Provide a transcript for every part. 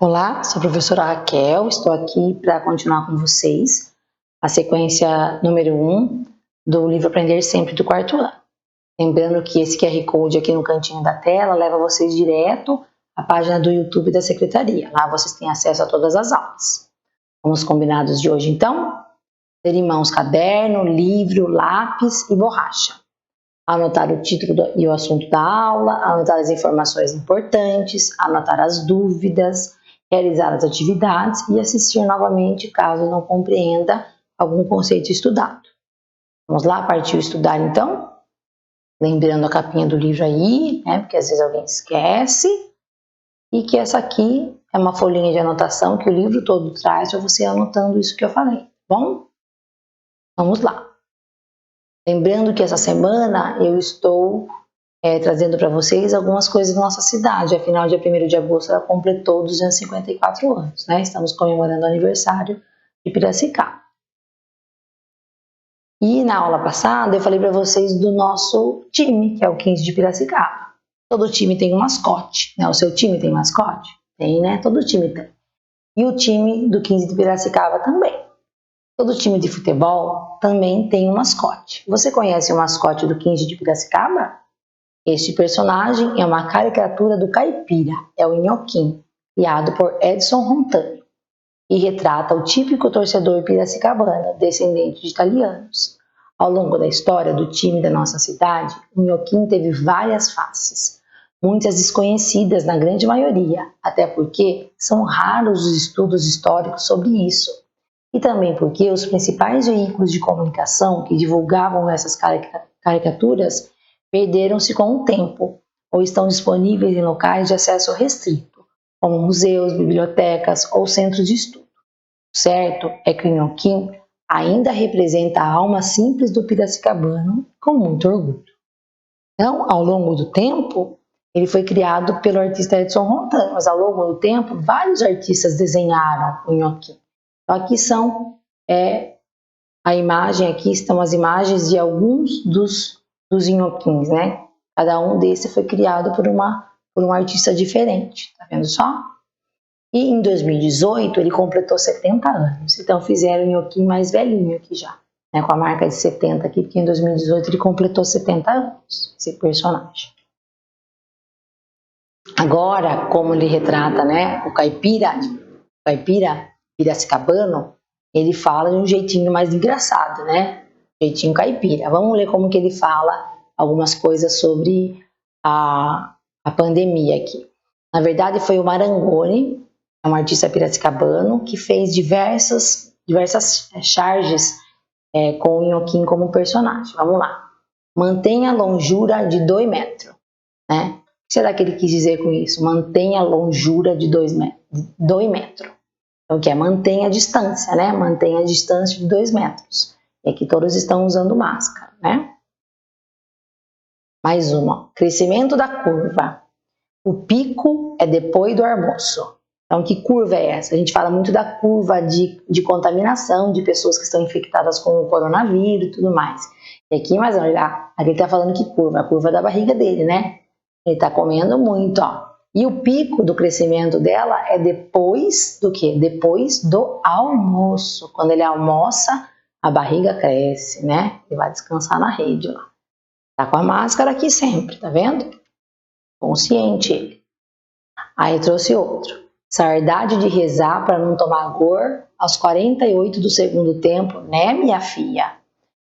Olá, sou a professora Raquel, estou aqui para continuar com vocês a sequência número 1 do livro Aprender Sempre do quarto ano. Lembrando que esse QR Code aqui no cantinho da tela leva vocês direto à página do YouTube da Secretaria. Lá vocês têm acesso a todas as aulas. Vamos combinados de hoje então? Ter em mãos caderno, livro, lápis e borracha. Anotar o título e o assunto da aula, anotar as informações importantes, anotar as dúvidas, realizar as atividades e assistir novamente caso não compreenda algum conceito estudado. Vamos lá, partiu estudar então? Lembrando a capinha do livro aí, né, porque às vezes alguém esquece, e que essa aqui é uma folhinha de anotação que o livro todo traz para você anotando isso que eu falei, tá bom? Vamos lá. Lembrando que essa semana eu estou trazendo para vocês algumas coisas da nossa cidade. Afinal, dia 1º de agosto ela completou 254 anos, né? Estamos comemorando o aniversário de Piracicaba. E na aula passada eu falei para vocês do nosso time, que é o 15 de Piracicaba. Todo time tem um mascote, né? O seu time tem mascote? Tem, né? Todo time tem. E o time do 15 de Piracicaba também. Todo time de futebol também tem um mascote. Você conhece o mascote do 15 de Piracicaba? Este personagem é uma caricatura do caipira, é o Nhoquim, criado por Edson Rontani, e retrata o típico torcedor piracicabano, descendente de italianos. Ao longo da história do time da nossa cidade, o Nhoquim teve várias faces, muitas desconhecidas na grande maioria, até porque são raros os estudos históricos sobre isso, e também porque os principais veículos de comunicação que divulgavam essas caricaturas perderam-se com o tempo ou estão disponíveis em locais de acesso restrito, como museus, bibliotecas ou centros de estudo. O certo é que o Nhoquim ainda representa a alma simples do piracicabano com muito orgulho. Então, ao longo do tempo, ele foi criado pelo artista Edson Rontani, mas ao longo do tempo, vários artistas desenharam o Nhoquim. Então, aqui são a imagem, aqui estão as imagens de alguns dos nhoquins, né? Cada um desses foi criado por um artista diferente, tá vendo só? E em 2018 ele completou 70 anos, então fizeram o nhoquim mais velhinho aqui já, né? Com a marca de 70 aqui, porque em 2018 ele completou 70 anos, esse personagem. Agora, como ele retrata, né, o caipira piracicabano, ele fala de um jeitinho mais engraçado, né? Jeitinho caipira. Vamos ler como que ele fala algumas coisas sobre a pandemia aqui. Na verdade, foi o Marangoni, um artista piracicabano, que fez diversas charges com o Nhoquim como personagem. Vamos lá. Mantenha a longura de 2 metros, né? O que será que ele quis dizer com isso? Mantenha a longura de 2 metros. Então, que é mantenha a distância, né? Mantenha a distância de 2 metros. E aqui todos estão usando máscara, né? Mais uma. Crescimento da curva. O pico é depois do almoço. Então, que curva é essa? A gente fala muito da curva de contaminação de pessoas que estão infectadas com o coronavírus e tudo mais. E aqui, mas olha, aqui ele está falando que curva? A curva da barriga dele, né? Ele está comendo muito, ó. E o pico do crescimento dela é depois do quê? Depois do almoço. Quando ele almoça, a barriga cresce, né? Ele vai descansar na rede lá. Tá com a máscara aqui sempre, tá vendo? Consciente ele. Aí trouxe outro. Saudade de rezar para não tomar gor aos 48 do segundo tempo, né, minha filha?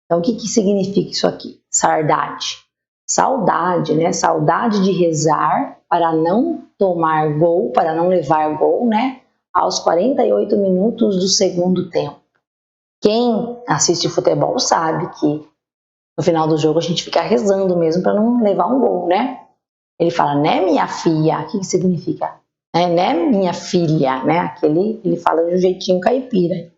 Então, o que significa isso aqui? Saudade. Saudade, né? Saudade de rezar para não tomar gol, para não levar gol, né? Aos 48 minutos do segundo tempo. Quem assiste futebol sabe que no final do jogo a gente fica rezando mesmo para não levar um gol, né? Ele fala, né, minha filha? O que significa? Né, minha filha, né? Ele fala de um jeitinho caipira.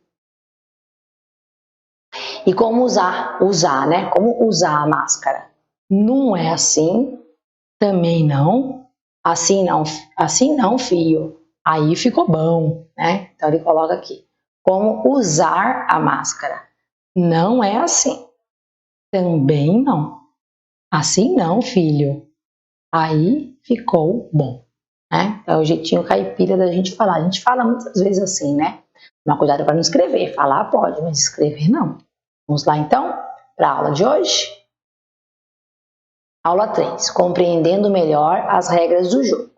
E como usar, né? Como usar a máscara? Não é assim, também não, assim não, filho. Aí ficou bom, né? Então ele coloca aqui, como usar a máscara? Não é assim, também não, assim não, filho. Aí ficou bom. né? É o jeitinho caipira da gente falar. A gente fala muitas vezes assim, né? Mas cuidado para não escrever. Falar pode, mas escrever não. Vamos lá então para a aula de hoje. Aula 3. Compreendendo melhor as regras do jogo.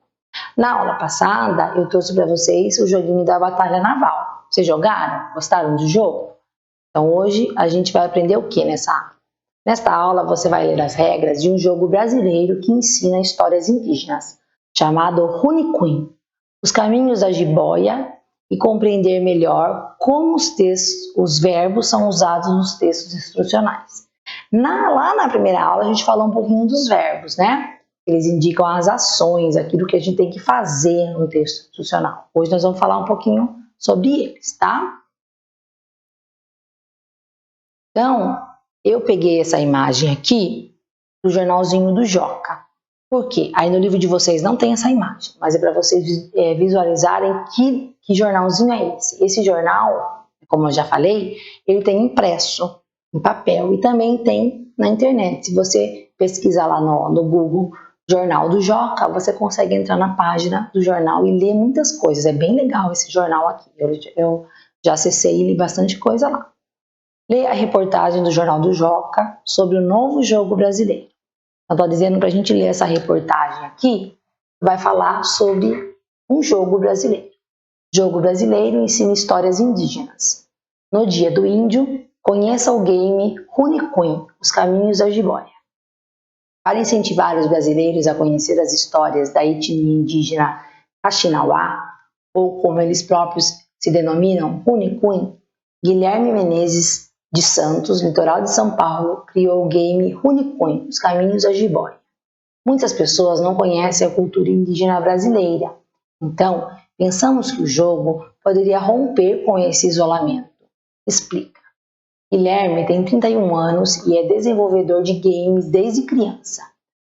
Na aula passada, eu trouxe para vocês o joguinho da Batalha Naval. Vocês jogaram? Gostaram do jogo? Então hoje a gente vai aprender o que nessa aula? Nesta aula você vai ler as regras de um jogo brasileiro que ensina histórias indígenas, chamado Runicuim, os caminhos da jiboia e compreender melhor como os verbos são usados nos textos instrucionais. Lá na primeira aula a gente falou um pouquinho dos verbos, né? Eles indicam as ações, aquilo que a gente tem que fazer no texto instrucional. Hoje nós vamos falar um pouquinho sobre eles, tá? Então, eu peguei essa imagem aqui do jornalzinho do Joca. Por quê? Aí no livro de vocês não tem essa imagem, mas é para vocês visualizarem que jornalzinho é esse. Esse jornal, como eu já falei, ele tem impresso em papel e também tem na internet. Se você pesquisar lá no Google Jornal do Joca, você consegue entrar na página do jornal e ler muitas coisas. É bem legal esse jornal aqui. Eu já acessei e li bastante coisa lá. Leia a reportagem do Jornal do Joca sobre o novo jogo brasileiro. Eu estou dizendo para a gente ler essa reportagem aqui, vai falar sobre um jogo brasileiro. Jogo brasileiro ensina histórias indígenas. No Dia do Índio, conheça o game Runicuim, os caminhos da jiboia. Para incentivar os brasileiros a conhecer as histórias da etnia indígena Kaxinawá, ou como eles próprios se denominam, Runicuim, Guilherme Menezes de Santos, litoral de São Paulo, criou o game Runicuim, os caminhos da jiboia. Muitas pessoas não conhecem a cultura indígena brasileira, então pensamos que o jogo poderia romper com esse isolamento. Explica. Guilherme tem 31 anos e é desenvolvedor de games desde criança.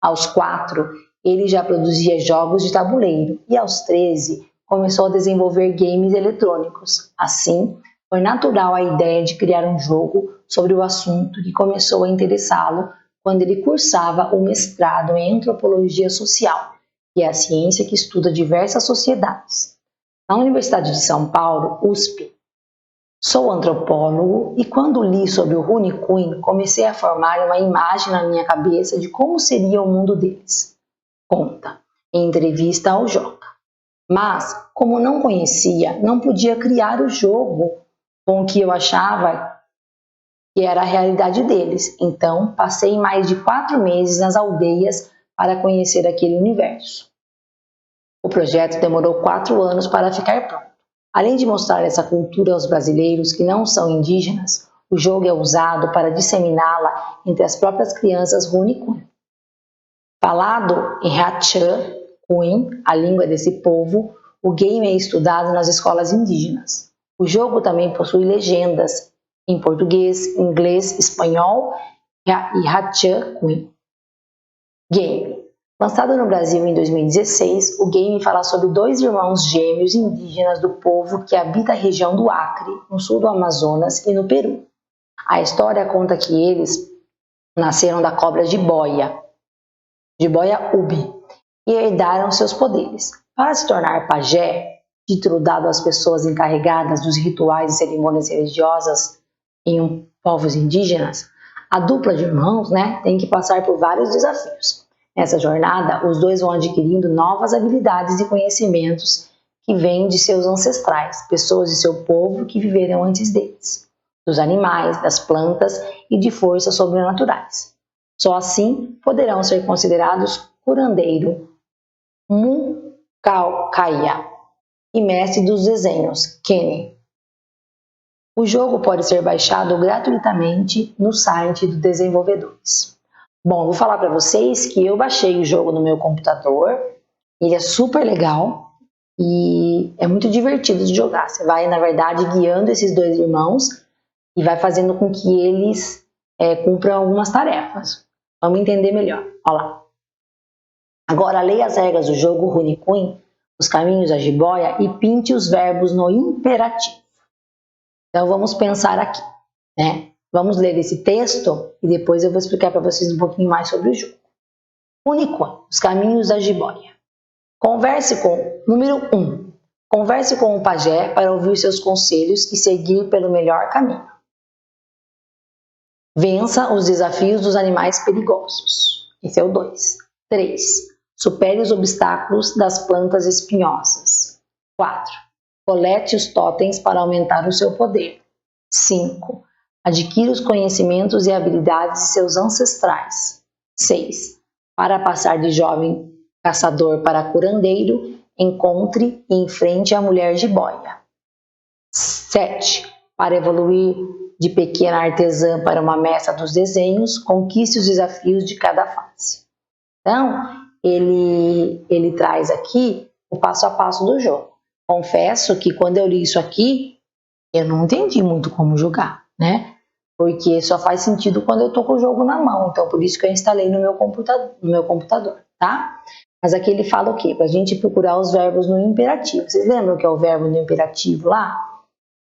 Aos 4, ele já produzia jogos de tabuleiro e aos 13 começou a desenvolver games eletrônicos. Assim, foi natural a ideia de criar um jogo sobre o assunto que começou a interessá-lo quando ele cursava o mestrado em Antropologia Social, que é a ciência que estuda diversas sociedades. Na Universidade de São Paulo, USP, sou antropólogo e quando li sobre o Runicuim, comecei a formar uma imagem na minha cabeça de como seria o mundo deles. Conta, em entrevista ao Joca. Mas, como não conhecia, não podia criar o jogo com o que eu achava que era a realidade deles. Então, passei mais de 4 meses nas aldeias para conhecer aquele universo. O projeto demorou 4 anos para ficar pronto. Além de mostrar essa cultura aos brasileiros que não são indígenas, o jogo é usado para disseminá-la entre as próprias crianças Runicuim. Falado em Hatchan-Cuim, a língua desse povo, o game é estudado nas escolas indígenas. O jogo também possui legendas em português, inglês, espanhol e Hatchan-Cuim. Game. Lançado no Brasil em 2016, o game fala sobre 2 irmãos gêmeos indígenas do povo que habita a região do Acre, no sul do Amazonas e no Peru. A história conta que eles nasceram da cobra jiboia ubi, e herdaram seus poderes. Para se tornar pajé, título dado às pessoas encarregadas dos rituais e cerimônias religiosas em povos indígenas, a dupla de irmãos tem que passar por vários desafios. Nessa jornada, os dois vão adquirindo novas habilidades e conhecimentos que vêm de seus ancestrais, pessoas de seu povo que viveram antes deles, dos animais, das plantas e de forças sobrenaturais. Só assim poderão ser considerados curandeiro, Mucaucaia e mestre dos desenhos, Kenny. O jogo pode ser baixado gratuitamente no site dos desenvolvedores. Bom, vou falar para vocês que eu baixei o jogo no meu computador, ele é super legal e é muito divertido de jogar. Você vai, na verdade, guiando esses 2 irmãos e vai fazendo com que eles cumpram algumas tarefas. Vamos entender melhor. Olha lá. Agora, leia as regras do jogo Runicuim, os caminhos da jiboia e pinte os verbos no imperativo. Então, vamos pensar aqui, Vamos ler esse texto e depois eu vou explicar para vocês um pouquinho mais sobre o jogo. Runicuim, os caminhos da jiboia. Converse com, número 1, converse com o pajé para ouvir seus conselhos e seguir pelo melhor caminho. Vença os desafios dos animais perigosos. Esse é o 2. 3. Supere os obstáculos das plantas espinhosas. 4. Colete os totens para aumentar o seu poder. 5. Adquira os conhecimentos e habilidades de seus ancestrais. 6. Para passar de jovem caçador para curandeiro, encontre e enfrente a mulher jiboia. 7. Para evoluir de pequena artesã para uma mestra dos desenhos, conquiste os desafios de cada fase. Então, ele traz aqui o passo a passo do jogo. Confesso que quando eu li isso aqui, eu não entendi muito como jogar, né? Porque só faz sentido quando eu tô com o jogo na mão, então por isso que eu instalei no meu computador, tá? Mas aqui ele fala o quê? Pra gente procurar os verbos no imperativo. Vocês lembram que é o verbo no imperativo lá?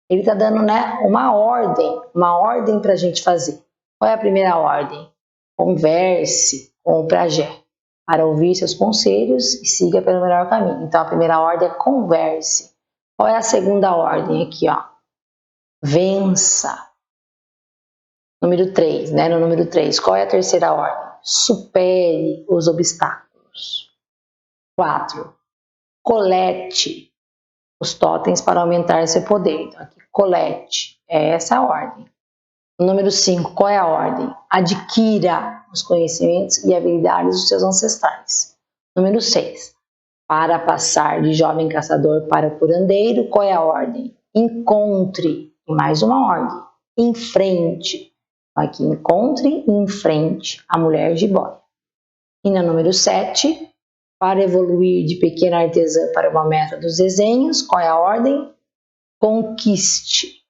Ele está dando, né, uma ordem para a gente fazer. Qual é a primeira ordem? Converse com o pajé para ouvir seus conselhos e siga pelo melhor caminho. Então, a primeira ordem é converse. Qual é a segunda ordem aqui, ó? Vença. Número 3, né? No número 3, qual é a terceira ordem? Supere os obstáculos. 4. Colete os totens para aumentar seu poder. Então, aqui, colete, é essa a ordem. Número 5, qual é a ordem? Adquira os conhecimentos e habilidades dos seus ancestrais. Número 6, para passar de jovem caçador para curandeiro, qual é a ordem? Encontre, e mais uma ordem, enfrente. Aqui, encontre e enfrente a mulher jiboia. E na número 7, para evoluir de pequena artesã para uma mestra dos desenhos, qual é a ordem? Conquiste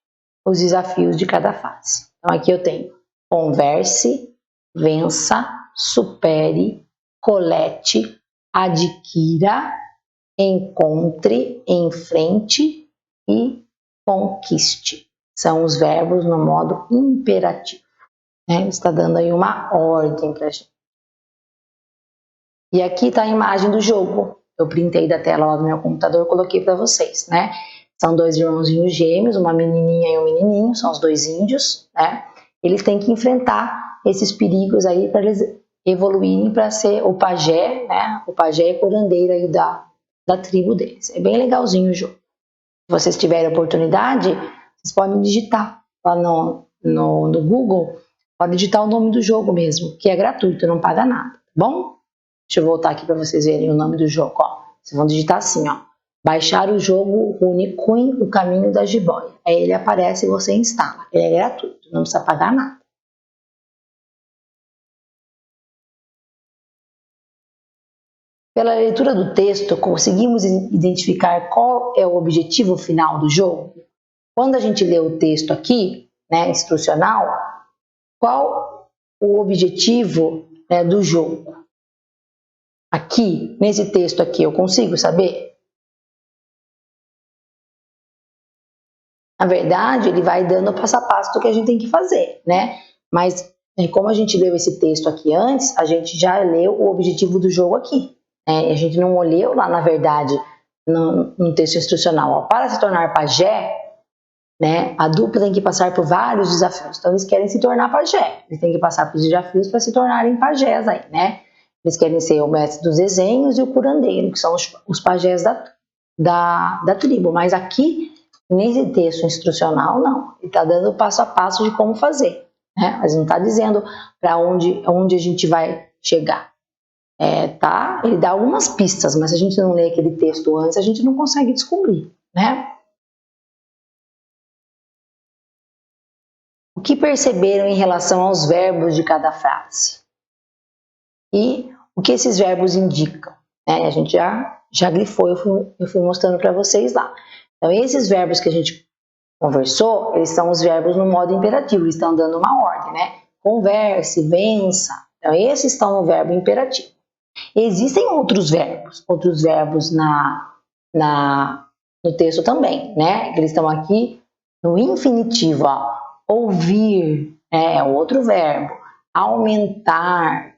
os desafios de cada fase. Então aqui eu tenho converse, vença, supere, colete, adquira, encontre, enfrente e conquiste. São os verbos no modo imperativo. Né? Está dando aí uma ordem para a gente. E aqui está a imagem do jogo. Eu printei da tela lá do meu computador e coloquei para vocês, né? São dois irmãozinhos gêmeos, uma menininha e um menininho, são os dois índios, né? Eles têm que enfrentar esses perigos aí para eles evoluírem para ser o pajé, né? O pajé e curandeiro aí da tribo deles. É bem legalzinho o jogo. Se vocês tiverem oportunidade, vocês podem digitar lá no Google, pode digitar o nome do jogo mesmo, que é gratuito, não paga nada, tá bom? Deixa eu voltar aqui para vocês verem o nome do jogo, ó. Vocês vão digitar assim, ó. Baixar o jogo Runicum, o caminho da jiboia. Aí ele aparece e você instala. Ele é gratuito, não precisa pagar nada. Pela leitura do texto, conseguimos identificar qual é o objetivo final do jogo? Quando a gente lê o texto aqui, né, instrucional, qual o objetivo, né, do jogo? Aqui, nesse texto aqui, eu consigo saber? Na verdade, ele vai dando passo a passo do que a gente tem que fazer, né? Mas, como a gente leu esse texto aqui antes, a gente já leu o objetivo do jogo aqui. Né? A gente não leu lá, na verdade, no texto instrucional. Ó, para se tornar pajé, né, a dupla tem que passar por vários desafios. Então, eles querem se tornar pajé. Eles têm que passar por desafios para se tornarem pajés aí, né? Eles querem ser o mestre dos desenhos e o curandeiro, que são os pajés da tribo. Mas aqui, nesse texto instrucional, não. Ele está dando passo a passo de como fazer. Né? Mas não está dizendo para onde a gente vai chegar. Tá? Ele dá algumas pistas, mas se a gente não lê aquele texto antes, a gente não consegue descobrir. Né? O que perceberam em relação aos verbos de cada frase? E o que esses verbos indicam? A gente já grifou, eu fui mostrando para vocês lá. Então, esses verbos que a gente conversou, eles são os verbos no modo imperativo, eles estão dando uma ordem, né? Converse, vença. Então, esses estão no verbo imperativo. Existem outros verbos no texto também, né? Eles estão aqui no infinitivo, ó. Ouvir, é outro verbo. Aumentar,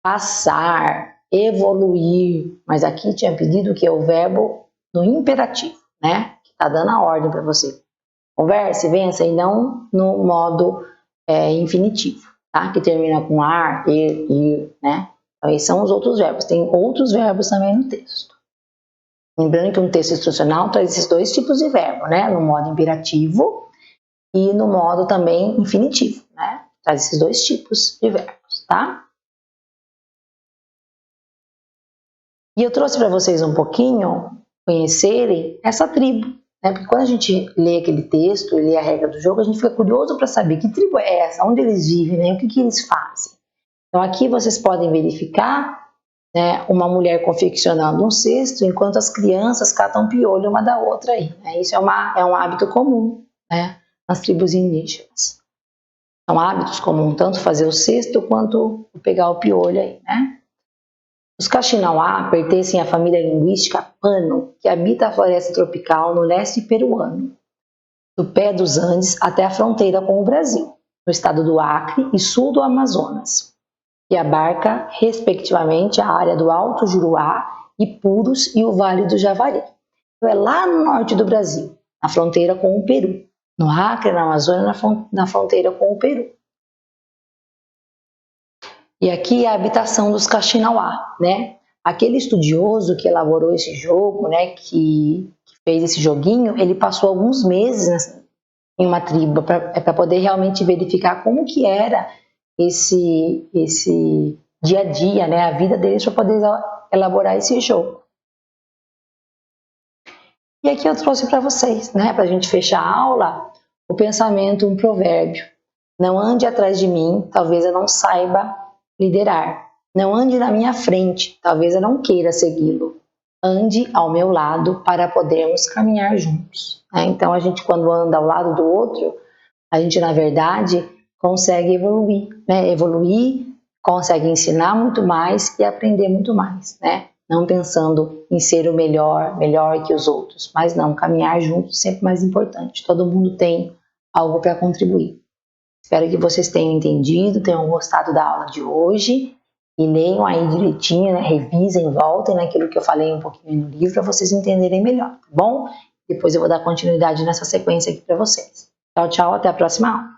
passar, evoluir, mas aqui tinha pedido que é o verbo no imperativo, né? Que tá dando a ordem para você. Converse, vença, e não no modo infinitivo, tá? Que termina com ar, ir, né? Então, esses são os outros verbos. Tem outros verbos também no texto. Lembrando que um texto instrucional traz esses dois tipos de verbo, né? No modo imperativo e no modo também infinitivo, né? Traz esses dois tipos de verbos, tá? E eu trouxe para vocês um pouquinho conhecerem essa tribo, né? Porque quando a gente lê aquele texto e lê a regra do jogo, a gente fica curioso para saber que tribo é essa, onde eles vivem, né? O que eles fazem. Então aqui vocês podem verificar, né, uma mulher confeccionando um cesto enquanto as crianças catam piolho uma da outra aí, né? Isso é um hábito comum, né, nas tribos indígenas. São hábitos comuns, tanto fazer o cesto quanto pegar o piolho aí, né? Os Kaxinawá pertencem à família linguística Pano, que habita a floresta tropical no leste peruano, do pé dos Andes até a fronteira com o Brasil, no estado do Acre e sul do Amazonas, que abarca, respectivamente, a área do Alto Juruá, Ipuros e o Vale do Javari. Então, é lá no norte do Brasil, na fronteira com o Peru, no Acre, na Amazônia, na fronteira com o Peru. E aqui é a habitação dos Kaxinawá, né? Aquele estudioso que elaborou esse jogo, né, que fez esse joguinho, ele passou alguns meses em uma tribo para poder realmente verificar como que era esse dia a dia, né, a vida deles, para poder elaborar esse jogo. E aqui eu trouxe para vocês, né, para a gente fechar a aula, o pensamento, um provérbio. Não ande atrás de mim, talvez eu não saiba liderar. Não ande na minha frente, talvez eu não queira segui-lo. Ande ao meu lado para podermos caminhar juntos. Então, a gente, quando anda ao lado do outro, a gente, na verdade, consegue evoluir, né? Evoluir, consegue ensinar muito mais e aprender muito mais, né? Não pensando em ser o melhor que os outros, mas não, caminhar juntos sempre mais importante. Todo mundo tem algo para contribuir. Espero que vocês tenham entendido, tenham gostado da aula de hoje e leiam aí direitinho, né? Revisem, voltem naquilo que eu falei um pouquinho no livro para vocês entenderem melhor, tá bom? Depois eu vou dar continuidade nessa sequência aqui para vocês. Tchau, tchau, até a próxima aula.